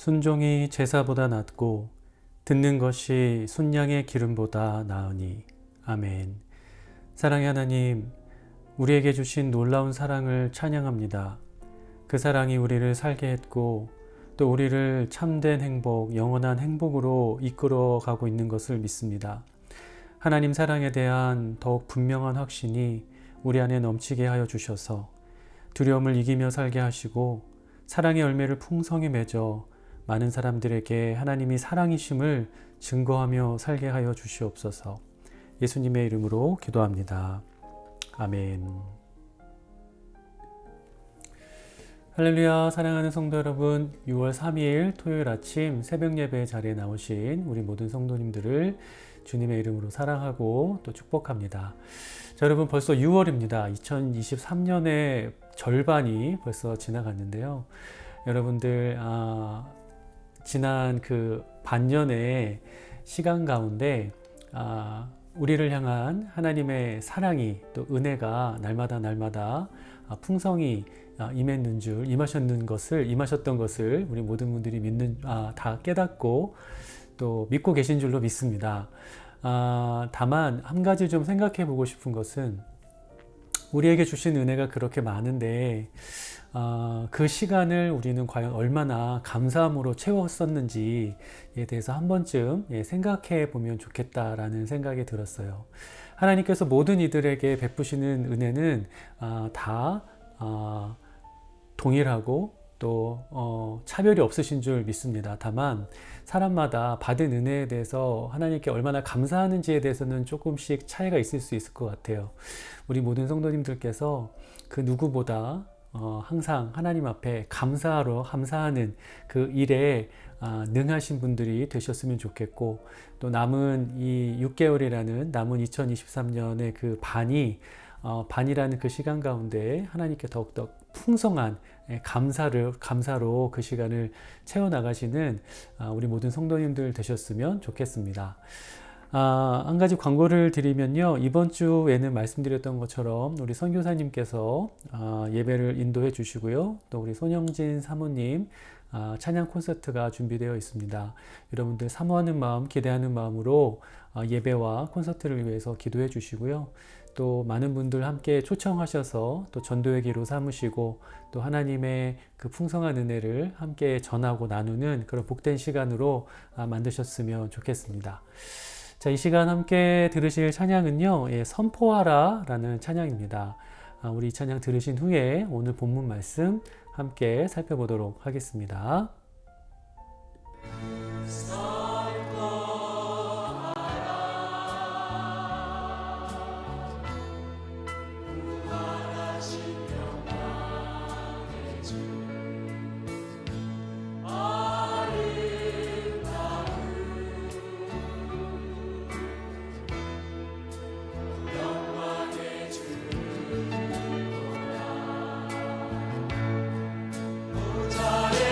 순종이 제사보다 낫고 듣는 것이 순양의 기름보다 나으니. 아멘. 사랑의 하나님, 우리에게 주신 놀라운 사랑을 찬양합니다. 그 사랑이 우리를 살게 했고 또 우리를 참된 행복, 영원한 행복으로 이끌어가고 있는 것을 믿습니다. 하나님 사랑에 대한 더욱 분명한 확신이 우리 안에 넘치게 하여 주셔서 두려움을 이기며 살게 하시고 사랑의 열매를 풍성히 맺어 많은 사람들에게 하나님이 사랑이심을 증거하며 살게 하여 주시옵소서. 예수님의 이름으로 기도합니다. 아멘. 할렐루야. 사랑하는 성도 여러분, 6월 3일 토요일 아침 새벽 예배 자리에 나오신 우리 모든 성도님들을 주님의 이름으로 사랑하고 또 축복합니다. 자, 여러분, 벌써 6월입니다. 2023년의 절반이 벌써 지나갔는데요. 여러분들 지난 그 반년의 시간 가운데 우리를 향한 하나님의 사랑이 또 은혜가 날마다 풍성히 임하셨던 것을 우리 모든 분들이 다 깨닫고 또 믿고 계신 줄로 믿습니다. 다만 한 가지 좀 생각해 보고 싶은 것은 우리에게 주신 은혜가 그렇게 많은데 그 시간을 우리는 과연 얼마나 감사함으로 채웠었는지에 대해서 한 번쯤 생각해 보면 좋겠다라는 생각이 들었어요. 하나님께서 모든 이들에게 베푸시는 은혜는 다 동일하고 또 차별이 없으신 줄 믿습니다. 다만 사람마다 받은 은혜에 대해서 하나님께 얼마나 감사하는지에 대해서는 조금씩 차이가 있을 수 있을 것 같아요. 우리 모든 성도님들께서 그 누구보다 항상 하나님 앞에 감사하는 그 일에 능하신 분들이 되셨으면 좋겠고, 또 남은 이 6개월이라는 남은 2023년의 그 반이라는 그 시간 가운데 하나님께 더욱더 풍성한 감사로 그 시간을 채워나가시는 우리 모든 성도님들 되셨으면 좋겠습니다. 한 가지 광고를 드리면요, 이번 주에는 말씀드렸던 것처럼 우리 선교사님께서 예배를 인도해 주시고요, 또 우리 손영진 사모님 찬양 콘서트가 준비되어 있습니다. 여러분들 사모하는 마음, 기대하는 마음으로 예배와 콘서트를 위해서 기도해 주시고요, 또 많은 분들 함께 초청하셔서 또 전도의 기로 삼으시고 또 하나님의 그 풍성한 은혜를 함께 전하고 나누는 그런 복된 시간으로 만드셨으면 좋겠습니다. 자, 이 시간 함께 들으실 찬양은요, 선포하라 라는 찬양입니다. 우리 찬양 들으신 후에 오늘 본문 말씀 함께 살펴보도록 하겠습니다. 부자의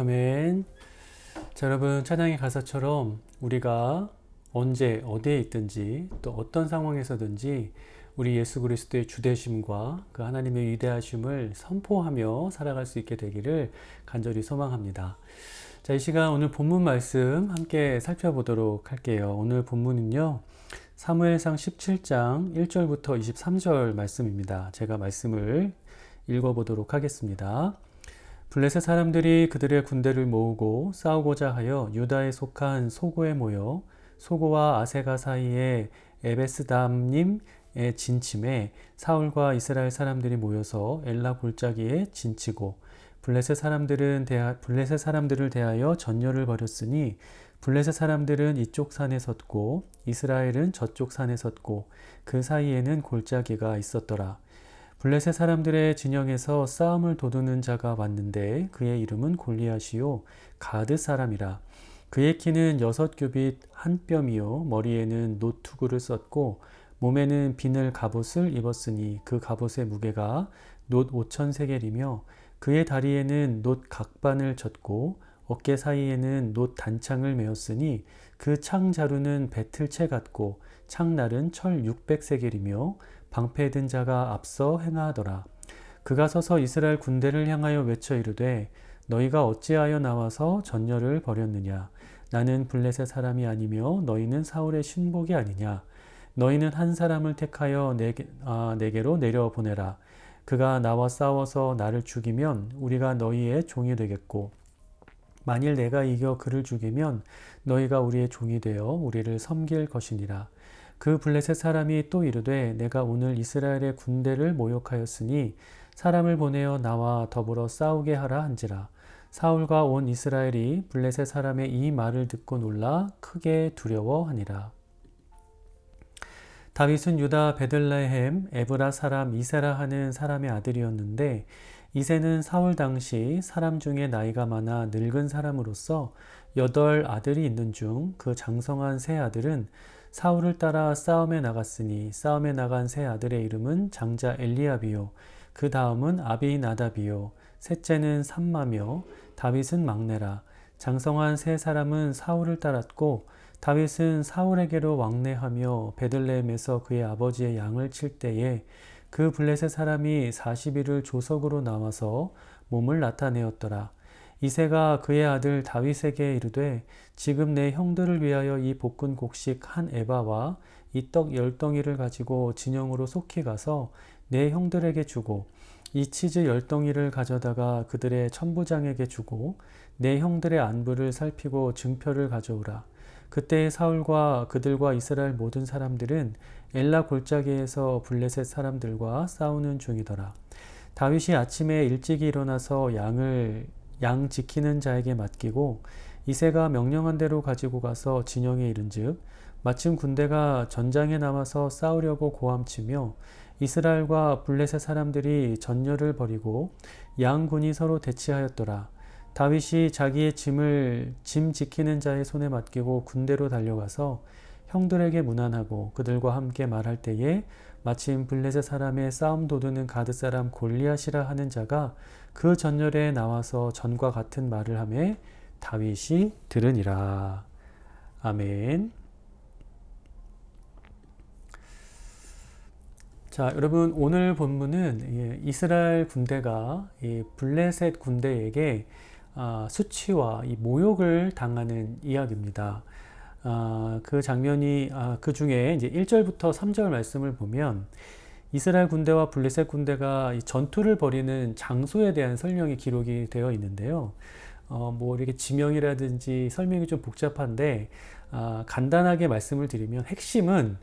아멘. 자, 여러분, 찬양의 가사처럼 우리가 언제 어디에 있든지 또 어떤 상황에서든지 우리 예수 그리스도의 주되심과 그 하나님의 위대하심을 선포하며 살아갈 수 있게 되기를 간절히 소망합니다. 자, 이 시간 오늘 본문 말씀 함께 살펴보도록 할게요. 오늘 본문은요, 사무엘상 17장 1절부터 23절 말씀입니다. 제가 말씀을 읽어보도록 하겠습니다. 블레셋 사람들이 그들의 군대를 모으고 싸우고자 하여 유다에 속한 소고에 모여 소고와 아세가 사이에 에베스담님의 진침에 사울과 이스라엘 사람들이 모여서 엘라 골짜기에 진치고 블레셋 사람들을 대하여 전열을 벌였으니 블레셋 사람들은 이쪽 산에 섰고 이스라엘은 저쪽 산에 섰고 그 사이에는 골짜기가 있었더라. 블레셋 사람들의 진영에서 싸움을 도두는 자가 왔는데 그의 이름은 골리앗이요 가드 사람이라. 그의 키는 6규빗 한 뼘이요 머리에는 놋투구를 썼고 몸에는 비늘 갑옷을 입었으니 그 갑옷의 무게가 놋 5,000세겔이며 그의 다리에는 놋 각반을 쳤고 어깨 사이에는 놋 단창을 메었으니 그 창자루는 배틀채 같고 창날은 철 600세겔이며 방패에 든 자가 앞서 행하더라. 그가 서서 이스라엘 군대를 향하여 외쳐 이르되 너희가 어찌하여 나와서 전열을 벌였느냐. 나는 블레셋 사람이 아니며 너희는 사울의 신복이 아니냐. 너희는 한 사람을 택하여 내게로 내려보내라. 그가 나와 싸워서 나를 죽이면 우리가 너희의 종이 되겠고 만일 내가 이겨 그를 죽이면 너희가 우리의 종이 되어 우리를 섬길 것이니라. 그 블레셋 사람이 또 이르되 내가 오늘 이스라엘의 군대를 모욕하였으니 사람을 보내어 나와 더불어 싸우게 하라 한지라. 사울과 온 이스라엘이 블레셋 사람의 이 말을 듣고 놀라 크게 두려워하니라. 다윗은 유다 베들레헴 에브라 사람 이세라 하는 사람의 아들이었는데 이새는 사울 당시 사람 중에 나이가 많아 늙은 사람으로서 8 아들이 있는 중 그 장성한 세 아들은 사울을 따라 싸움에 나갔으니 싸움에 나간 세 아들의 이름은 장자 엘리압이요 그 다음은 아비나답이요 셋째는 삼마며 다윗은 막내라. 장성한 세 사람은 사울을 따랐고 다윗은 사울에게로 왕래하며 베들레헴에서 그의 아버지의 양을 칠 때에 그 블레셋 사람이 40일을 조석으로 나와서 몸을 나타내었더라. 이새가 그의 아들 다윗에게 이르되 지금 내 형들을 위하여 이 볶은 곡식 한 에바와 이 떡 10덩이를 가지고 진영으로 속히 가서 내 형들에게 주고 이 치즈 10덩이를 가져다가 그들의 천부장에게 주고 내 형들의 안부를 살피고 증표를 가져오라. 그때 사울과 그들과 이스라엘 모든 사람들은 엘라 골짜기에서 블레셋 사람들과 싸우는 중이더라. 다윗이 아침에 일찍이 일어나서 양 지키는 자에게 맡기고 이새가 명령한 대로 가지고 가서 진영에 이른즉 마침 군대가 전장에 남아서 싸우려고 고함치며 이스라엘과 블레셋 사람들이 전열을 벌이고 양군이 서로 대치하였더라. 다윗이 자기의 짐 지키는 자의 손에 맡기고 군대로 달려가서 형들에게 문안하고 그들과 함께 말할 때에 마침 블레셋 사람의 싸움 도두는 가드 사람 골리앗이라 하는 자가 그 전열에 나와서 전과 같은 말을 하매 다윗이 들으니라. 아멘. 자, 여러분 오늘 본문은 이스라엘 군대가 블레셋 군대에게 수치와 모욕을 당하는 이야기입니다. 그 장면이 그 중에 이제 1절부터 3절 말씀을 보면 이스라엘 군대와 블레셋 군대가 전투를 벌이는 장소에 대한 설명이 기록이 되어 있는데요. 뭐 이렇게 지명이라든지 설명이 좀 복잡한데 간단하게 말씀을 드리면 핵심은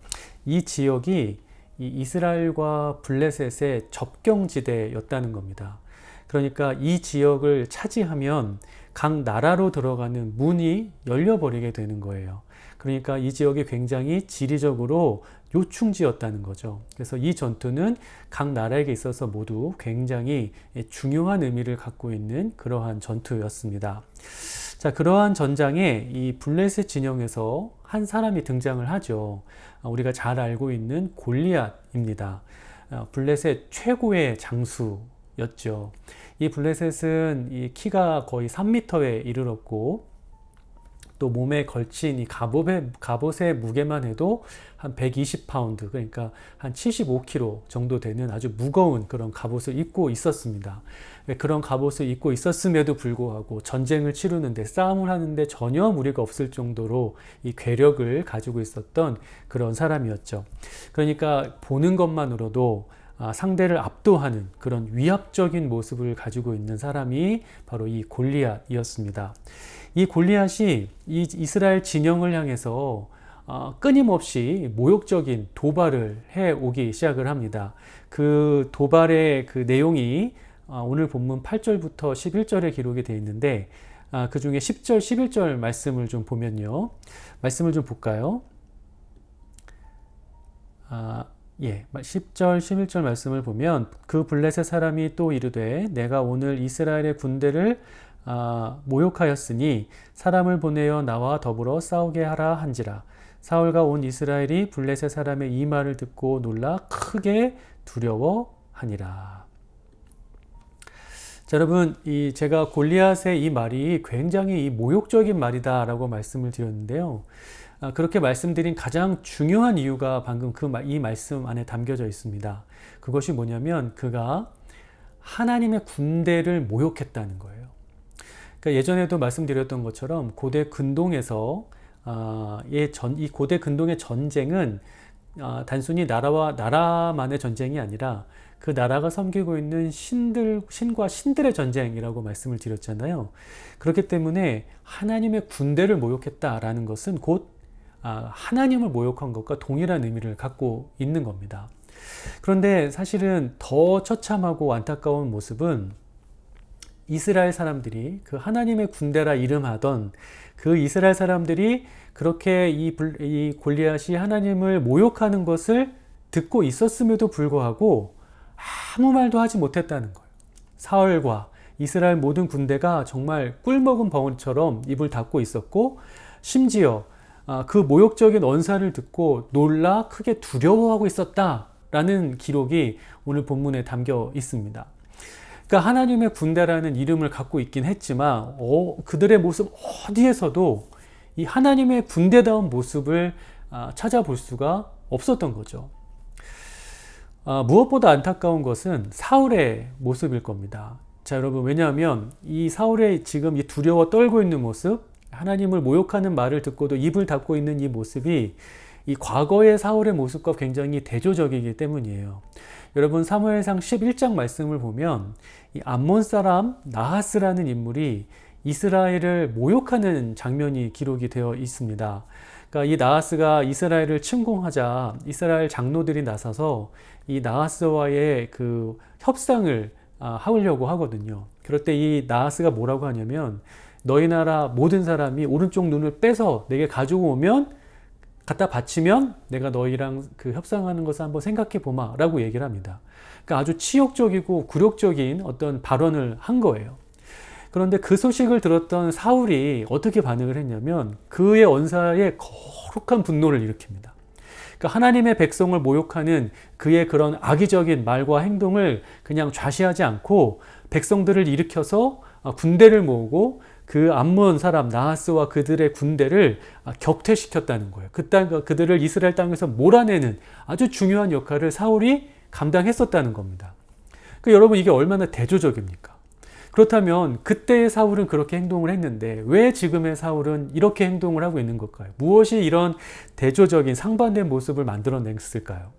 이 지역이 이 이스라엘과 블레셋의 접경지대였다는 겁니다. 그러니까 이 지역을 차지하면 각 나라로 들어가는 문이 열려버리게 되는 거예요. 그러니까 이 지역이 굉장히 지리적으로 요충지였다는 거죠. 그래서 이 전투는 각 나라에게 있어서 모두 굉장히 중요한 의미를 갖고 있는 그러한 전투였습니다. 자, 그러한 전장에 이 블레셋 진영에서 한 사람이 등장을 하죠. 우리가 잘 알고 있는 골리앗입니다. 블레셋 최고의 장수 블레셋이었죠. 이 블레셋은 이 키가 거의 3m에 이르렀고 또 몸에 걸친 이 갑옷의 무게만 해도 한 120파운드, 그러니까 한 75kg 정도 되는 아주 무거운 그런 갑옷을 입고 있었습니다. 그런 갑옷을 입고 있었음에도 불구하고 전쟁을 치르는데, 싸움을 하는데 전혀 무리가 없을 정도로 이 괴력을 가지고 있었던 그런 사람이었죠. 그러니까 보는 것만으로도 상대를 압도하는 그런 위압적인 모습을 가지고 있는 사람이 바로 이 골리앗이었습니다. 이 골리앗이 이 이스라엘 진영을 향해서 끊임없이 모욕적인 도발을 해 오기 시작을 합니다. 그 도발의 그 내용이 오늘 본문 8절부터 11절에 기록이 되어 있는데, 그 중에 10절, 11절 말씀을 좀 보면요. 말씀을 좀 볼까요? 10절, 11절 말씀을 보면, 그 블레셋 사람이 또 이르되 내가 오늘 이스라엘의 군대를 모욕하였으니 사람을 보내어 나와 더불어 싸우게 하라 한지라. 사울과 온 이스라엘이 블레셋 사람의 이 말을 듣고 놀라 크게 두려워하니라. 자, 여러분, 제가 골리앗의 이 말이 굉장히 이 모욕적인 말이다라고 말씀을 드렸는데요. 그렇게 말씀드린 가장 중요한 이유가 방금 이 말씀 안에 담겨져 있습니다. 그것이 뭐냐면 그가 하나님의 군대를 모욕했다는 거예요. 그러니까 예전에도 말씀드렸던 것처럼 고대 근동에서 이 고대 근동의 전쟁은 단순히 나라만의 전쟁이 아니라 그 나라가 섬기고 있는 신과 신들의 전쟁이라고 말씀을 드렸잖아요. 그렇기 때문에 하나님의 군대를 모욕했다라는 것은 곧 하나님을 모욕한 것과 동일한 의미를 갖고 있는 겁니다. 그런데 사실은 더 처참하고 안타까운 모습은 이스라엘 사람들이, 그 하나님의 군대라 이름하던 그 이스라엘 사람들이 그렇게 이 골리앗이 하나님을 모욕하는 것을 듣고 있었음에도 불구하고 아무 말도 하지 못했다는 거예요. 사울과 이스라엘 모든 군대가 정말 꿀먹은 벙어리처럼 입을 닫고 있었고, 심지어 그 모욕적인 언사를 듣고 놀라 크게 두려워하고 있었다라는 기록이 오늘 본문에 담겨 있습니다. 그러니까 하나님의 군대라는 이름을 갖고 있긴 했지만 그들의 모습 어디에서도 이 하나님의 군대다운 모습을 찾아볼 수가 없었던 거죠. 무엇보다 안타까운 것은 사울의 모습일 겁니다. 자, 여러분, 왜냐하면 이 사울의 지금 이 두려워 떨고 있는 모습, 하나님을 모욕하는 말을 듣고도 입을 닫고 있는 이 모습이 이 과거의 사울의 모습과 굉장히 대조적이기 때문이에요. 여러분, 사무엘상 11장 말씀을 보면 이 암몬 사람 나하스라는 인물이 이스라엘을 모욕하는 장면이 기록이 되어 있습니다. 그러니까 이 나하스가 이스라엘을 침공하자 이스라엘 장로들이 나서서 이 나하스와의 그 협상을 하려고 하거든요. 그럴 때 이 나하스가 뭐라고 하냐면, 너희 나라 모든 사람이 오른쪽 눈을 빼서 내게 가지고 오면, 갖다 바치면 내가 너희랑 그 협상하는 것을 한번 생각해 보마 라고 얘기를 합니다. 그러니까 아주 치욕적이고 굴욕적인 어떤 발언을 한 거예요. 그런데 그 소식을 들었던 사울이 어떻게 반응을 했냐면 그의 언사에 거룩한 분노를 일으킵니다. 그러니까 하나님의 백성을 모욕하는 그의 그런 악의적인 말과 행동을 그냥 좌시하지 않고 백성들을 일으켜서 군대를 모으고 그 암몬 사람 나하스와 그들의 군대를 격퇴시켰다는 거예요. 그들을 이스라엘 땅에서 몰아내는 아주 중요한 역할을 사울이 감당했었다는 겁니다. 그러니까 여러분, 이게 얼마나 대조적입니까? 그렇다면 그때의 사울은 그렇게 행동을 했는데 왜 지금의 사울은 이렇게 행동을 하고 있는 걸까요? 무엇이 이런 대조적인 상반된 모습을 만들어냈을까요?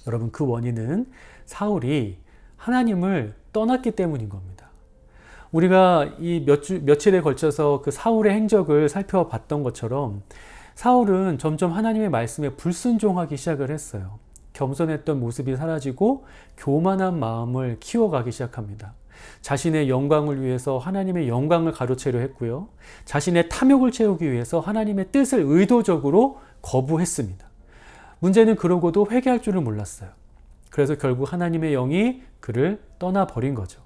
여러분, 그 원인은 사울이 하나님을 떠났기 때문인 겁니다. 우리가 이 며칠에 걸쳐서 그 사울의 행적을 살펴봤던 것처럼 사울은 점점 하나님의 말씀에 불순종하기 시작을 했어요. 겸손했던 모습이 사라지고 교만한 마음을 키워가기 시작합니다. 자신의 영광을 위해서 하나님의 영광을 가로채려 했고요. 자신의 탐욕을 채우기 위해서 하나님의 뜻을 의도적으로 거부했습니다. 문제는 그러고도 회개할 줄을 몰랐어요. 그래서 결국 하나님의 영이 그를 떠나버린 거죠.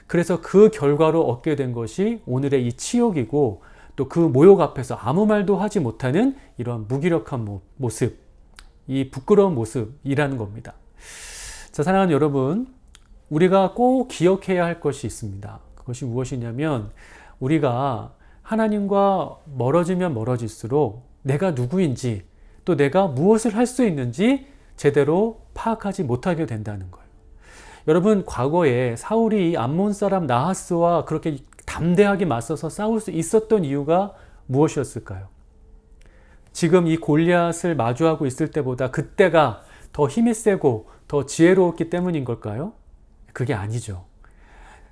그래서 그 결과로 얻게 된 것이 오늘의 이 치욕이고, 또 그 모욕 앞에서 아무 말도 하지 못하는 이런 무기력한 모습, 이 부끄러운 모습이라는 겁니다. 자, 사랑하는 여러분, 우리가 꼭 기억해야 할 것이 있습니다. 그것이 무엇이냐면 우리가 하나님과 멀어지면 멀어질수록 내가 누구인지 또 내가 무엇을 할 수 있는지 제대로 파악하지 못하게 된다는 거예요. 여러분, 과거에 사울이 암몬 사람 나하스와 그렇게 담대하게 맞서서 싸울 수 있었던 이유가 무엇이었을까요? 지금 이 골리앗을 마주하고 있을 때보다 그때가 더 힘이 세고 더 지혜로웠기 때문인 걸까요? 그게 아니죠.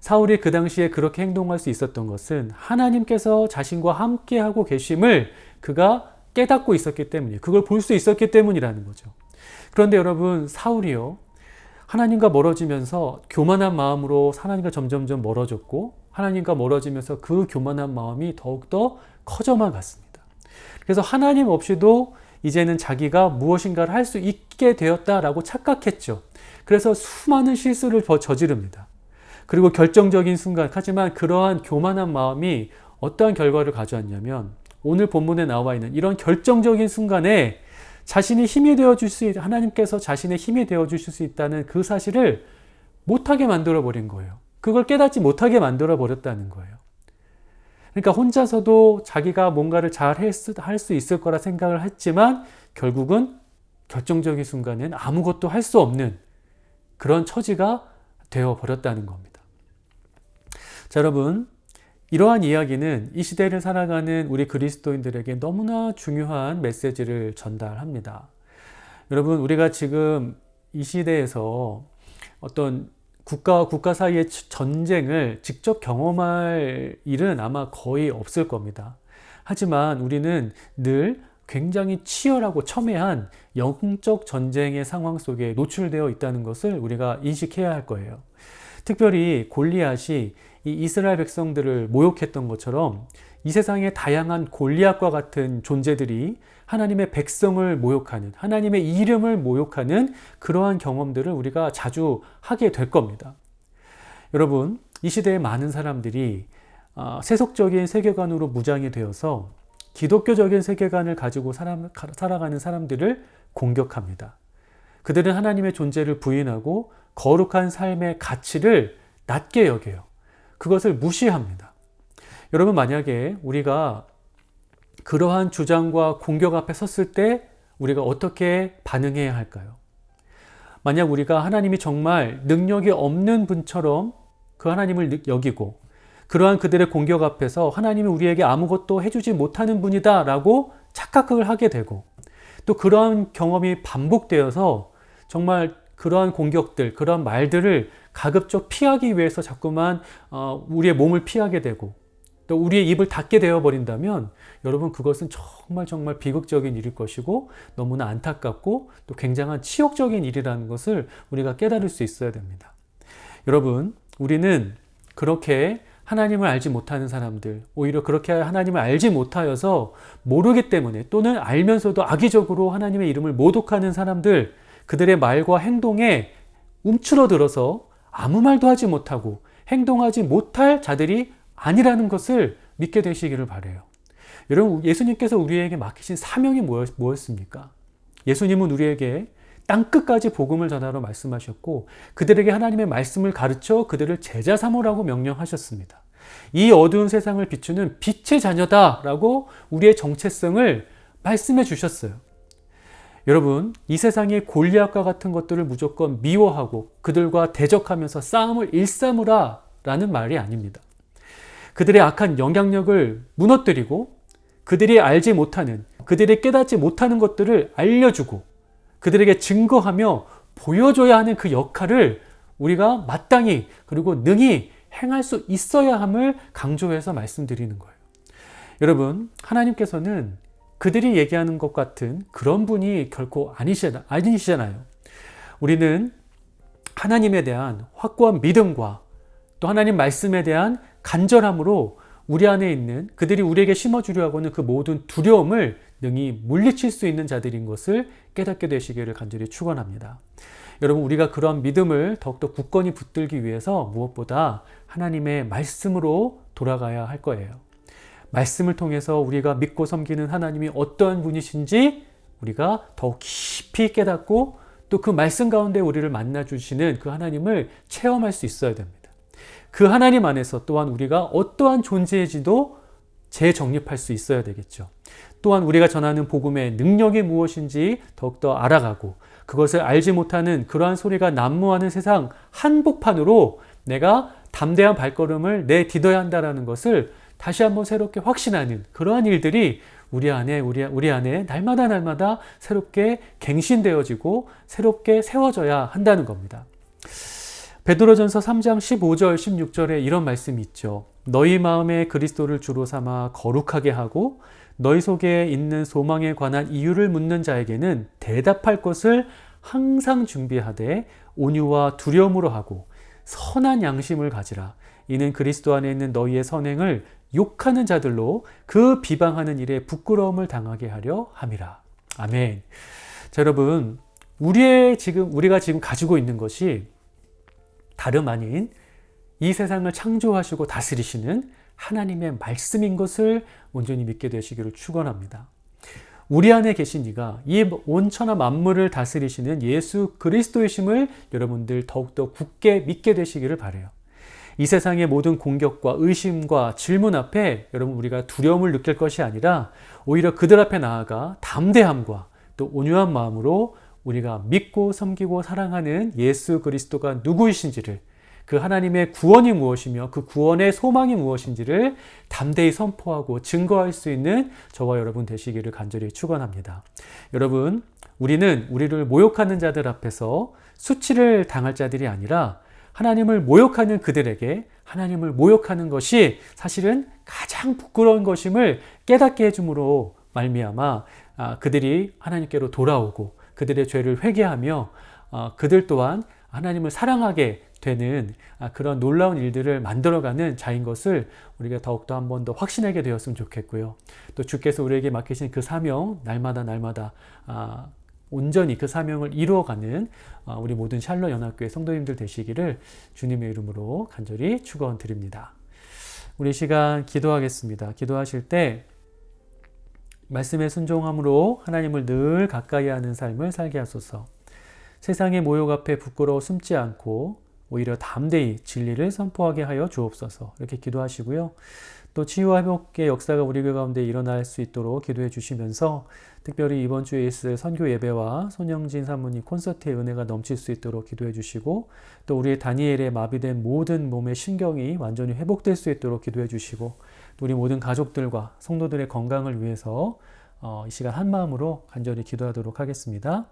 사울이 그 당시에 그렇게 행동할 수 있었던 것은 하나님께서 자신과 함께하고 계심을 그가 깨닫고 있었기 때문이에요. 그걸 볼 수 있었기 때문이라는 거죠. 그런데 여러분, 사울이요, 하나님과 멀어지면서 교만한 마음으로 하나님과 점점점 멀어졌고, 하나님과 멀어지면서 그 교만한 마음이 더욱더 커져만 갔습니다. 그래서 하나님 없이도 이제는 자기가 무엇인가를 할 수 있게 되었다라고 착각했죠. 그래서 수많은 실수를 저지릅니다. 그리고 결정적인 순간, 하지만 그러한 교만한 마음이 어떠한 결과를 가져왔냐면 오늘 본문에 나와 있는 이런 결정적인 순간에 자신이 힘이 되어줄 수 있는, 하나님께서 자신의 힘이 되어주실 수 있다는 그 사실을 못하게 만들어버린 거예요. 그걸 깨닫지 못하게 만들어버렸다는 거예요. 그러니까 혼자서도 자기가 뭔가를 잘 할 수 있을 거라 생각을 했지만 결국은 결정적인 순간엔 아무것도 할 수 없는 그런 처지가 되어버렸다는 겁니다. 자, 여러분, 이러한 이야기는 이 시대를 살아가는 우리 그리스도인들에게 너무나 중요한 메시지를 전달합니다. 여러분, 우리가 지금 이 시대에서 어떤 국가와 국가 사이의 전쟁을 직접 경험할 일은 아마 거의 없을 겁니다. 하지만 우리는 늘 굉장히 치열하고 첨예한 영적 전쟁의 상황 속에 노출되어 있다는 것을 우리가 인식해야 할 거예요. 특별히 골리앗이 이 이스라엘 백성들을 모욕했던 것처럼 이 세상의 다양한 골리앗과 같은 존재들이 하나님의 백성을 모욕하는, 하나님의 이름을 모욕하는 그러한 경험들을 우리가 자주 하게 될 겁니다. 여러분, 이 시대에 많은 사람들이 세속적인 세계관으로 무장이 되어서 기독교적인 세계관을 가지고 살아가는 사람들을 공격합니다. 그들은 하나님의 존재를 부인하고 거룩한 삶의 가치를 낮게 여겨요. 그것을 무시합니다. 여러분, 만약에 우리가 그러한 주장과 공격 앞에 섰을 때 우리가 어떻게 반응해야 할까요? 만약 우리가 하나님이 정말 능력이 없는 분처럼 그 하나님을 여기고 그러한 그들의 공격 앞에서 하나님이 우리에게 아무것도 해주지 못하는 분이다 라고 착각을 하게 되고 또 그러한 경험이 반복되어서 정말 그러한 공격들, 그러한 말들을 가급적 피하기 위해서 자꾸만 우리의 몸을 피하게 되고 또 우리의 입을 닫게 되어버린다면 여러분, 그것은 정말 비극적인 일일 것이고 너무나 안타깝고 또 굉장한 치욕적인 일이라는 것을 우리가 깨달을 수 있어야 됩니다. 여러분, 우리는 그렇게 하나님을 알지 못하는 사람들, 오히려 그렇게 하나님을 알지 못하여서 모르기 때문에 또는 알면서도 악의적으로 하나님의 이름을 모독하는 사람들, 그들의 말과 행동에 움츠러들어서 아무 말도 하지 못하고 행동하지 못할 자들이 아니라는 것을 믿게 되시기를 바라요. 여러분, 예수님께서 우리에게 맡기신 사명이 무엇입니까? 예수님은 우리에게 땅끝까지 복음을 전하러 말씀하셨고 그들에게 하나님의 말씀을 가르쳐 그들을 제자 삼으라고 명령하셨습니다. 이 어두운 세상을 비추는 빛의 자녀다라고 우리의 정체성을 말씀해 주셨어요. 여러분, 이 세상의 골리앗과 같은 것들을 무조건 미워하고 그들과 대적하면서 싸움을 일삼으라 라는 말이 아닙니다. 그들의 악한 영향력을 무너뜨리고 그들이 알지 못하는, 그들이 깨닫지 못하는 것들을 알려주고 그들에게 증거하며 보여줘야 하는 그 역할을 우리가 마땅히 그리고 능히 행할 수 있어야 함을 강조해서 말씀드리는 거예요. 여러분, 하나님께서는 그들이 얘기하는 것 같은 그런 분이 결코 아니시잖아요. 우리는 하나님에 대한 확고한 믿음과 또 하나님 말씀에 대한 간절함으로 우리 안에 있는 그들이 우리에게 심어주려 하고는 그 모든 두려움을 능히 물리칠 수 있는 자들인 것을 깨닫게 되시기를 간절히 축원합니다. 여러분, 우리가 그러한 믿음을 더욱더 굳건히 붙들기 위해서 무엇보다 하나님의 말씀으로 돌아가야 할 거예요. 말씀을 통해서 우리가 믿고 섬기는 하나님이 어떠한 분이신지 우리가 더욱 깊이 깨닫고 또 그 말씀 가운데 우리를 만나 주시는 그 하나님을 체험할 수 있어야 됩니다. 그 하나님 안에서 또한 우리가 어떠한 존재인지도 재정립할 수 있어야 되겠죠. 또한 우리가 전하는 복음의 능력이 무엇인지 더욱더 알아가고, 그것을 알지 못하는 그러한 소리가 난무하는 세상 한복판으로 내가 담대한 발걸음을 내딛어야 한다는 것을 다시 한번 새롭게 확신하는 그러한 일들이 우리 안에 날마다 새롭게 갱신되어지고 새롭게 세워져야 한다는 겁니다. 베드로전서 3장 15절 16절에 이런 말씀이 있죠. 너희 마음에 그리스도를 주로 삼아 거룩하게 하고 너희 속에 있는 소망에 관한 이유를 묻는 자에게는 대답할 것을 항상 준비하되 온유와 두려움으로 하고 선한 양심을 가지라. 이는 그리스도 안에 있는 너희의 선행을 욕하는 자들로 그 비방하는 일에 부끄러움을 당하게 하려 함이라. 아멘. 자, 여러분, 우리가 지금 가지고 있는 것이 다름 아닌 이 세상을 창조하시고 다스리시는 하나님의 말씀인 것을 온전히 믿게 되시기를 축원합니다. 우리 안에 계신 이가 이 온천하 만물을 다스리시는 예수 그리스도이심을 여러분들 더욱더 굳게 믿게 되시기를 바라요. 이 세상의 모든 공격과 의심과 질문 앞에 여러분 우리가 두려움을 느낄 것이 아니라 오히려 그들 앞에 나아가 담대함과 또 온유한 마음으로 우리가 믿고 섬기고 사랑하는 예수 그리스도가 누구이신지를, 그 하나님의 구원이 무엇이며 그 구원의 소망이 무엇인지를 담대히 선포하고 증거할 수 있는 저와 여러분 되시기를 간절히 축원합니다. 여러분, 우리는 우리를 모욕하는 자들 앞에서 수치를 당할 자들이 아니라 하나님을 모욕하는 그들에게 하나님을 모욕하는 것이 사실은 가장 부끄러운 것임을 깨닫게 해줌으로 말미암아 그들이 하나님께로 돌아오고 그들의 죄를 회개하며 그들 또한 하나님을 사랑하게 되는 그런 놀라운 일들을 만들어가는 자인 것을 우리가 더욱더 한 번 더 확신하게 되었으면 좋겠고요. 또 주께서 우리에게 맡기신 그 사명 날마다 온전히 그 사명을 이루어가는 우리 모든 샬롯 연합교회 성도님들 되시기를 주님의 이름으로 간절히 축원드립니다. 우리 시간 기도하겠습니다. 기도하실 때 말씀에 순종함으로 하나님을 늘 가까이 하는 삶을 살게 하소서. 세상의 모욕 앞에 부끄러워 숨지 않고 오히려 담대히 진리를 선포하게 하여 주옵소서. 이렇게 기도하시고요. 또 치유와 회복의 역사가 우리 교회 가운데 일어날 수 있도록 기도해 주시면서 특별히 이번 주에 있을 선교 예배와 손영진 사모님 콘서트의 은혜가 넘칠 수 있도록 기도해 주시고, 또 우리 다니엘의 마비된 모든 몸의 신경이 완전히 회복될 수 있도록 기도해 주시고, 또 우리 모든 가족들과 성도들의 건강을 위해서 이 시간 한 마음으로 간절히 기도하도록 하겠습니다.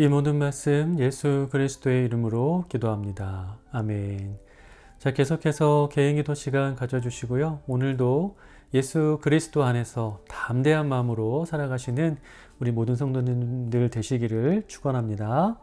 이 모든 말씀 예수 그리스도의 이름으로 기도합니다. 아멘. 자, 계속해서 개인기도 시간 가져주시고요. 오늘도 예수 그리스도 안에서 담대한 마음으로 살아가시는 우리 모든 성도님들 되시기를 축원합니다.